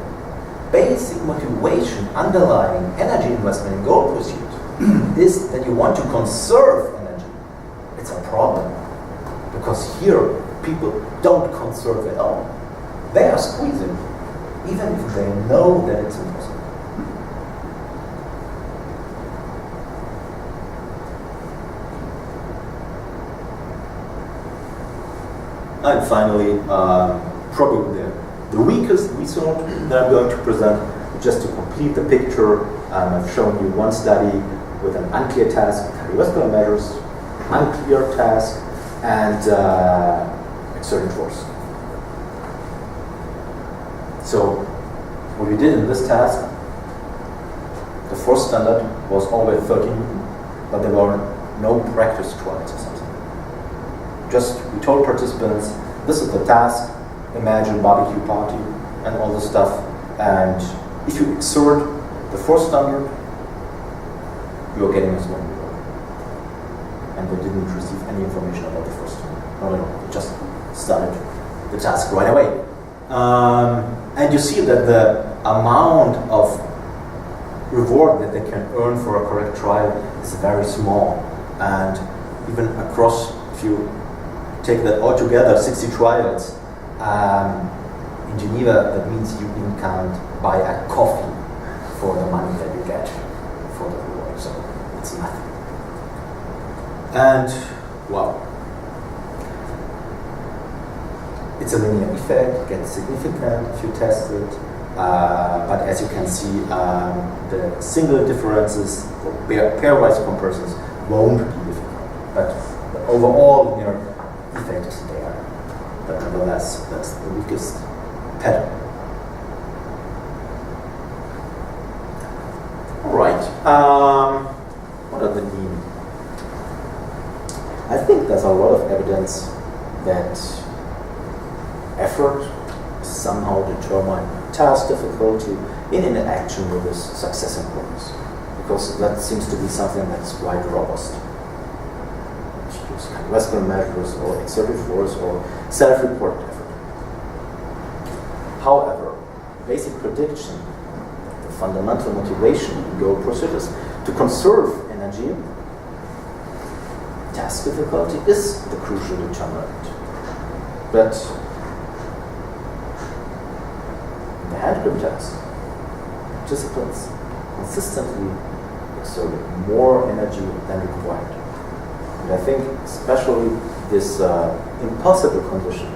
basic motivation underlying energy investment in goal pursuit is that you want to conserve energy, it's a problem. Because here, people don't conserve at all. They are squeezing, even if they know that it's impossible. And finally, probably the weakest result that I'm going to present, just to complete the picture. I've shown you one study with an unclear task, cardiovascular measures, unclear task, and exerted force. So what we did in this task, the force standard was always 30 Newton, but there were no practice trials or something. Just we told participants, this is the task, imagine barbecue party and all this stuff, and if you exert the force standard, you're getting a small reward. And they didn't receive any information about the force standard. Not at all. They just started the task right away. And you see that the amount of reward that they can earn for a correct trial is very small. And even across, if you take that all together, 60 trials, in Geneva, that means you even can't buy a coffee for the money that you get for the reward. So it's nothing. And, well, it's a linear effect, it gets significant if you test it. But as you can see, the single differences or pairwise comparisons won't be difficult. But the overall effect is there. But nevertheless, that's the weakest pattern. All right. What does it mean? I think there's a lot of evidence that effort is somehow determine task difficulty in interaction with this success and progress, because that seems to be something that's quite robust. Use cardiovascular measures or exerted force or self-reported effort. However, basic prediction, the fundamental motivation in goal procedures to conserve energy, task difficulty is the crucial determinant. But in the hand grip test, participants consistently exerted more energy than required. And I think especially this impossible condition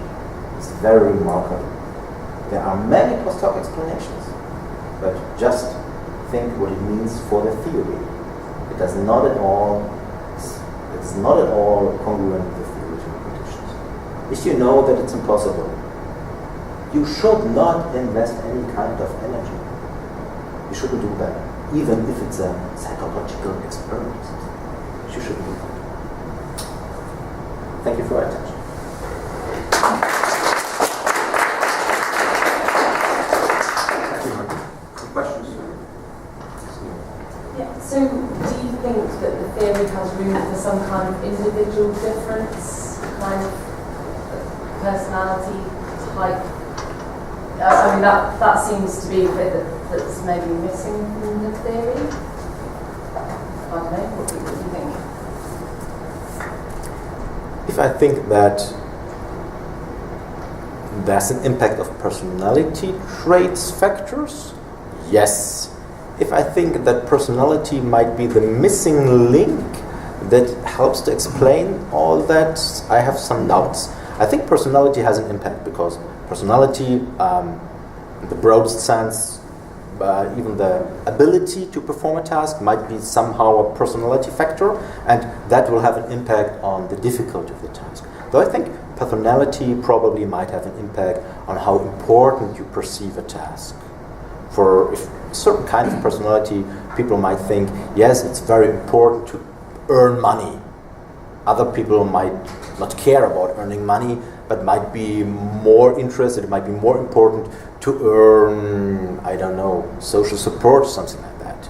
is very remarkable. There are many post hoc explanations, but just think what it means for the theory. It's not at all congruent with the theoretical conditions. If you know that it's impossible, you should not invest any kind of energy. You shouldn't do that, even if it's a psychological experiment. You shouldn't do that. Thank you for your attention. Questions? Yeah, so do you think that the theory has room for some kind of individual difference, kind of personality type? I mean, that seems to be a bit that's maybe missing from the theory. I don't know, what do you think? If I think that there's an impact of personality traits factors, yes. If I think that personality might be the missing link that helps to explain all that, I have some doubts. I think personality has an impact because personality, in the broadest sense, even the ability to perform a task might be somehow a personality factor, and that will have an impact on the difficulty of the task. Though I think personality probably might have an impact on how important you perceive a task. For certain kinds of personality, people might think, yes, it's very important to earn money. Other people might not care about earning money, but might be more interested, it might be more important to earn, I don't know, social support or something like that.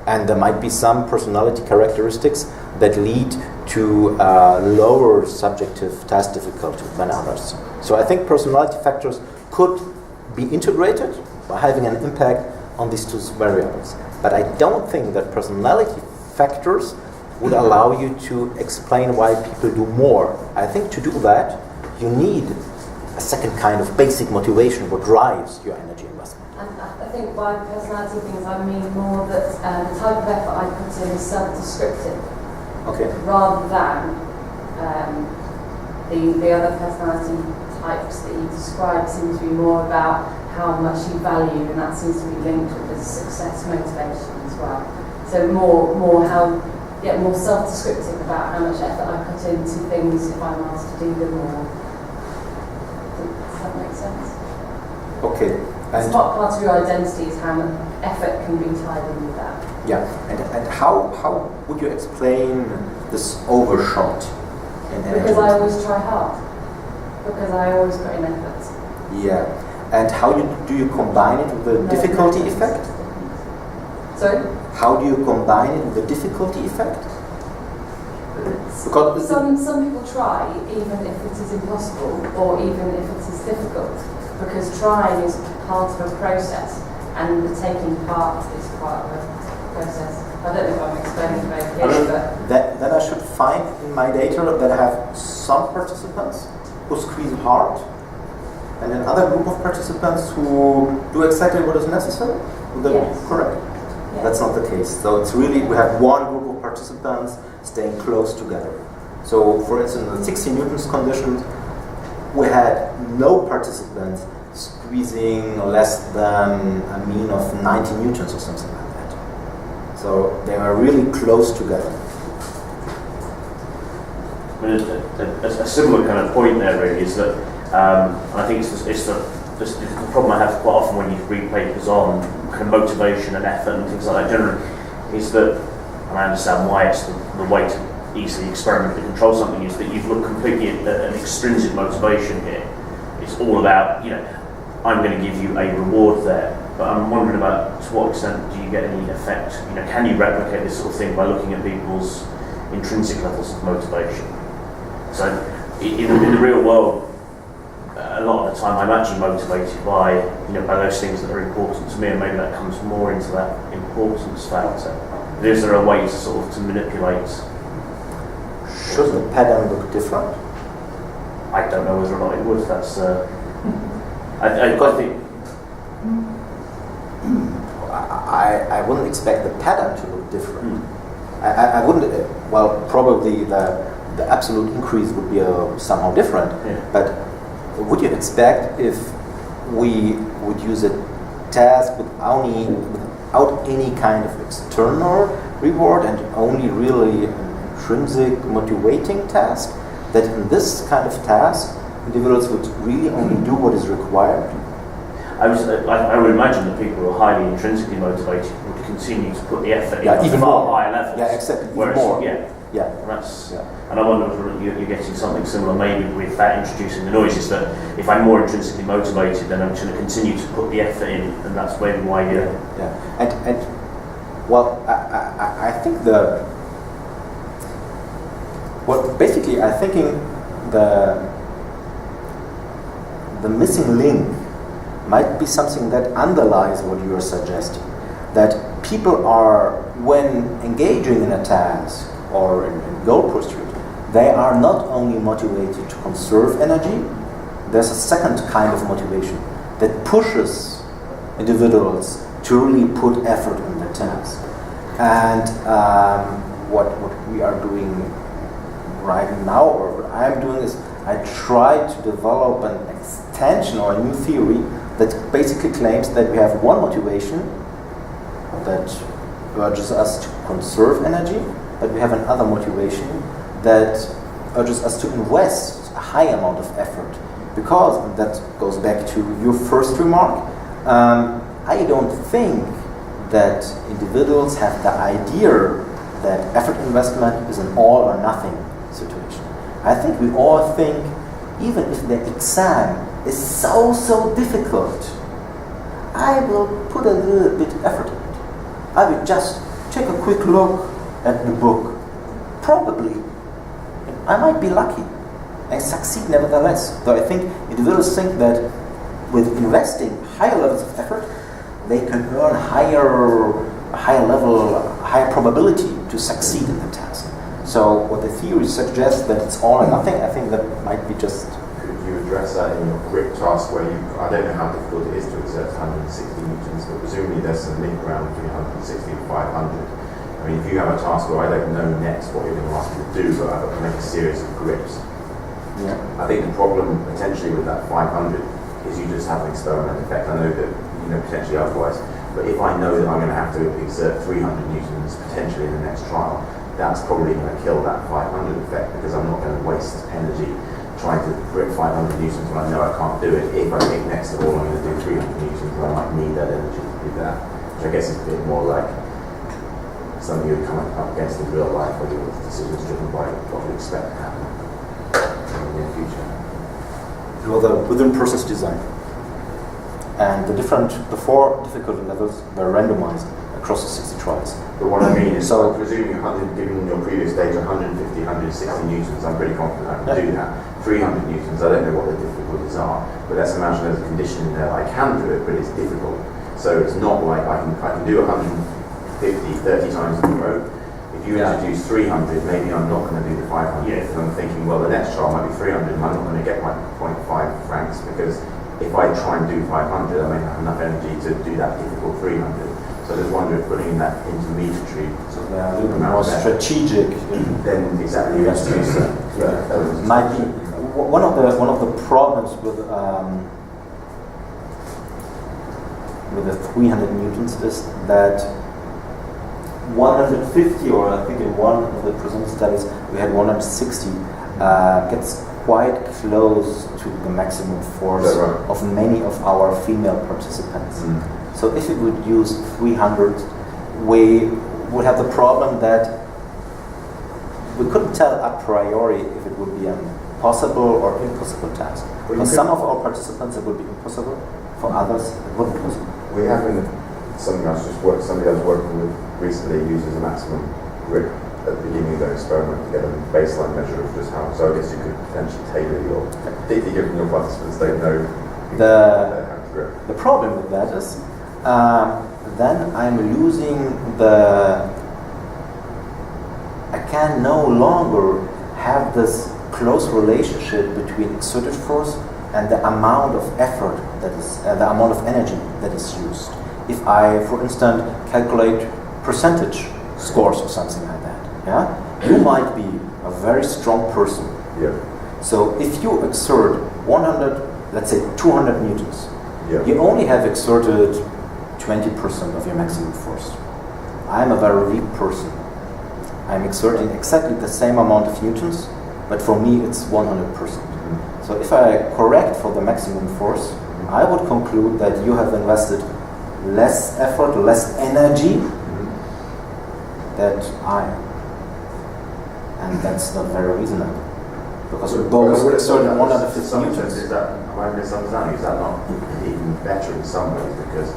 And there might be some personality characteristics that lead to lower subjective task difficulty than others. So I think personality factors could be integrated by having an impact on these two variables. But I don't think that personality factors would allow you to explain why people do more. I think to do that, you need a second kind of basic motivation, what drives your energy investment. And I think by personality things, I mean more that the type of effort I put in is self-descriptive, Okay. rather than the other personality types that you described seem to be more about how much you value, and that seems to be linked with the success motivation as well. So more self-descriptive about how much effort I put into things if I'm asked to do them, or does that make sense? Okay. It's And part of your identity is how much effort can be tied in with that. yeah, and how would you explain this overshot in energy? Because I always try hard. Because I always put in effort. Yeah, and how do you combine it with the difficulty effect? Sorry? How do you combine it with the difficulty effect? Because Some people try even if it is impossible or even if it is difficult, because trying is part of a process and the taking part is part of a process. I don't know if I'm explaining very clearly, but that I should find in my data that I have some participants who squeeze hard and another group of participants who do exactly what is necessary. Would that Yes. be correct? yeah. That's not the case. So it's really, we have one group of participants staying close together. So for instance, in the 60 Newtons conditions, we had no participants squeezing less than a mean of 90 newtons or something like that. So they are really close together. I mean, a similar kind of point there really is that I think it's the problem I have quite often when you read papers on kind of motivation and effort and things like that generally is that, and I understand why it's the way to easily experimentally control something, is that you've looked completely at an extrinsic motivation here. It's all about, I'm going to give you a reward there, but I'm wondering about to what extent do you get any effect, can you replicate this sort of thing by looking at people's intrinsic levels of motivation? So in the real world, a lot of the time I'm actually motivated by those things that are important to me, and maybe that comes more into that importance factor. But is there a way to manipulate? Should the pattern look different? I don't know whether or not it would. That's I think I wouldn't expect the pattern to look different. I wouldn't. Well, probably the absolute increase would be somehow different. Yeah. But would you expect if we would use a task without any kind of external reward and only really an intrinsic motivating task, that in this kind of task individuals would really only do what is required? I would imagine that people who are highly intrinsically motivated would continue to put the effort in even far more. higher levels. Yeah, exactly. Even Whereas, more. Yeah. Yeah. And I wonder if you're getting something similar maybe with that introducing the noise, is that if I'm more intrinsically motivated, then I'm just going to continue to put the effort in, and that's maybe why you. Yeah. And well, I think basically I'm thinking the missing link might be something that underlies what you are suggesting. That people are, when engaging in a task or in goal pursuit, they are not only motivated to conserve energy, there's a second kind of motivation that pushes individuals to really put effort in the task. And what we are doing right now, or what I'm doing, is I try to develop an extension or a new theory that basically claims that we have one motivation that urges us to conserve energy, but we have another motivation that urges us to invest a high amount of effort. Because, and that goes back to your first remark, I don't think that individuals have the idea that effort investment is an all or nothing situation. I think we all think, even if the exam is so difficult, I will put a little bit of effort in it. I will just take a quick look at the book. Probably, I might be lucky and succeed nevertheless. Though I think individuals think that with investing higher levels of effort, they can earn higher probability to succeed in the task. So what the theory suggests that it's all or nothing, I think that might be just. Could you address that in your grip task where I don't know how difficult it is to exert 160 newtons, but presumably there's some link around between 160 and 500. I mean, if you have a task where I don't know next what you're going to ask me to do, but I've got to make a series of grips. Yeah. I think the problem potentially with that 500 is you just have an experimental effect. I know that potentially otherwise, but if I know that I'm going to have to exert 300 newtons potentially in the next trial, that's probably going to kill that 500 effect, because I'm not going to waste energy trying to grip 500 newtons when I know I can't do it. If I think next of all I'm going to do 300 newtons, and I might need that energy to do that, which I guess is a bit more like something you would come up against in real life, where your decisions driven by what you expect to happen in the near future. Well, within process design. And the four difficulty levels were randomized across the 60 trials. But what I mean is, so presuming given your previous data, 150, 160 newtons, I'm pretty confident I can do that. 300 newtons, I don't know what the difficulties are, but let's imagine there's a condition in there I can do it, but it's difficult. So it's not like I can do 150 30 times in a row. If you introduce 300, maybe I'm not going to do the 500. Yeah. And I'm thinking, well, the next trial might be 300, and I'm not going to get my 0.5 francs, because if I try and do 500, I may not have enough energy to do that difficult 300. So I just wonder if putting in that intermediary sort of A little more strategic. then exactly you introduce that. Might be one of the problems with with the 300 newtons is that 150, or I think in one of the present studies we had 160, gets quite close to the maximum force of many of our female participants. So if we would use 300, we would have the problem that we couldn't tell a priori if it would be a possible or impossible task. For some of our participants it would be impossible, for others it wouldn't be possible. We have somebody I was working with recently uses a maximum grip at the beginning of the experiment to get a baseline measure of just how, so I guess you could potentially tailor your, particularly given your participants don't know how to grip. The problem with that is then I'm losing I can no longer have this close relationship between exerted force and the amount of effort that is, the amount of energy that is used. If I, for instance, calculate percentage scores or something like that, yeah, you might be a very strong person. Yeah. So if you exert 100, let's say 200 newtons, yeah, you only have exerted 20% of your maximum force. I'm a very weak person. I'm exerting exactly the same amount of newtons, but for me it's 100%. So if I correct for the maximum force, I would conclude that you have invested less effort, less energy that I am. And that's not very reasonable. Because we both exerted 150 newtons. Is that, am I misunderstanding? Is that not even better in some ways? Because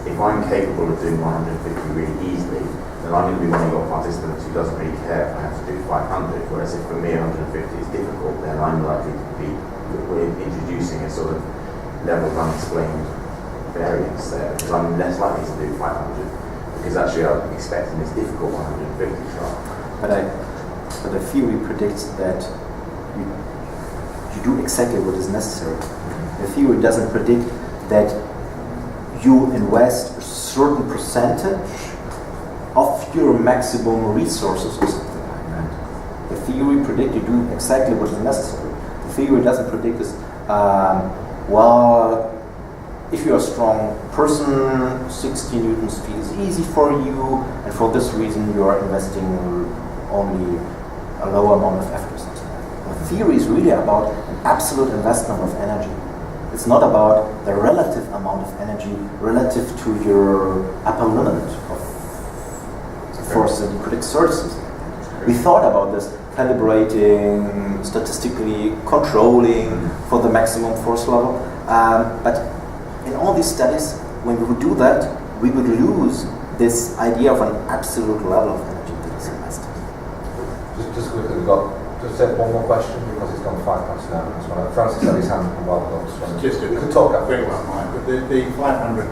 if I'm capable of doing 150 really easily, then I'm going to be one of your participants who doesn't really care if I have to do 500. Whereas if for me 150 is difficult, then I'm likely to be, we're introducing a sort of level of unexplained variance there, because I'm less likely to do 500, because actually I'm expecting this difficult 150 shot. But the theory predicts that you do exactly what is necessary. The theory doesn't predict that you invest a certain percentage of your maximum resources or something like that. The theory predicts you do exactly what is necessary. The theory doesn't predict this, well, if you're a strong person, 60 newtons feels easy for you, and for this reason you are investing only a lower amount of effort or something. The theory is really about an absolute investment of energy. It's not about the relative amount of energy relative to your upper limit of force that you could exert. We thought about this, calibrating, statistically controlling for the maximum force level, but in all these studies, when we would do that, we would lose this idea of an absolute level of energy that is invested. Just quickly, we've got just one more question because it's gone 5 past now. So Francis had his hand while ago. Just we could talk after. Very well, Mike. But the 500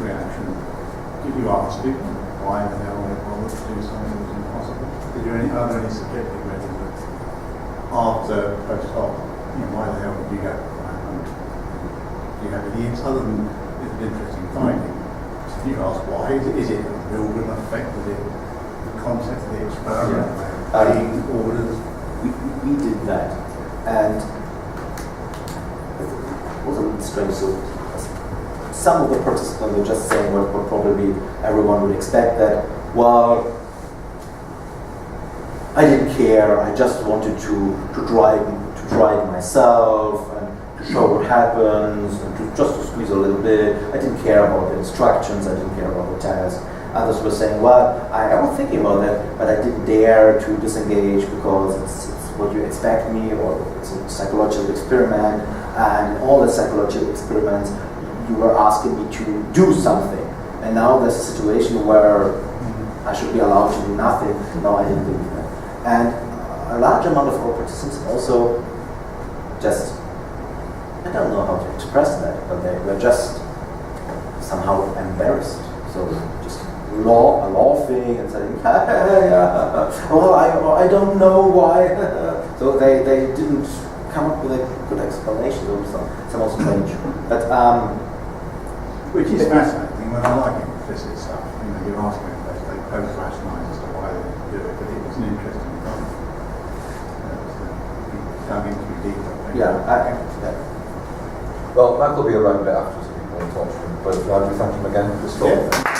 reaction, did you ask people why the hell they bothered to do something that was impossible? Are there any subjective measures that after post-op, why the hell did you go for 500? Do you have any hints other than it's an interesting finding? You ask why, is it a build-in effect? Is it the concept of the experiment? Being orders? We did that, and it was a little strange. So some of the participants were just saying what probably everyone would expect, that, well, I didn't care, I just wanted to try it myself and to show what happens and just to squeeze a little bit. I didn't care about the instructions, I didn't care about the task. Others were saying, well, I was thinking about that, but I didn't dare to disengage because it's what you expect me, or it's a psychological experiment, and all the psychological experiments you were asking me to do something. And now there's a situation where I should be allowed to do nothing. No, I didn't do that. And a large amount of our participants also just, I don't know how to express that, but they were just somehow embarrassed. So just laughing and saying, well, I don't know why. So they didn't come up with a good explanation. It was somehow strange. But which is fascinating. When I like implicit stuff, you're asking them, they both rationalise as to why they do it, but it was an interesting comment. Dug into deeper. yeah. Well, Michael will be around a bit after, so people more talks from both of you. Thank him again for this talk. Yeah.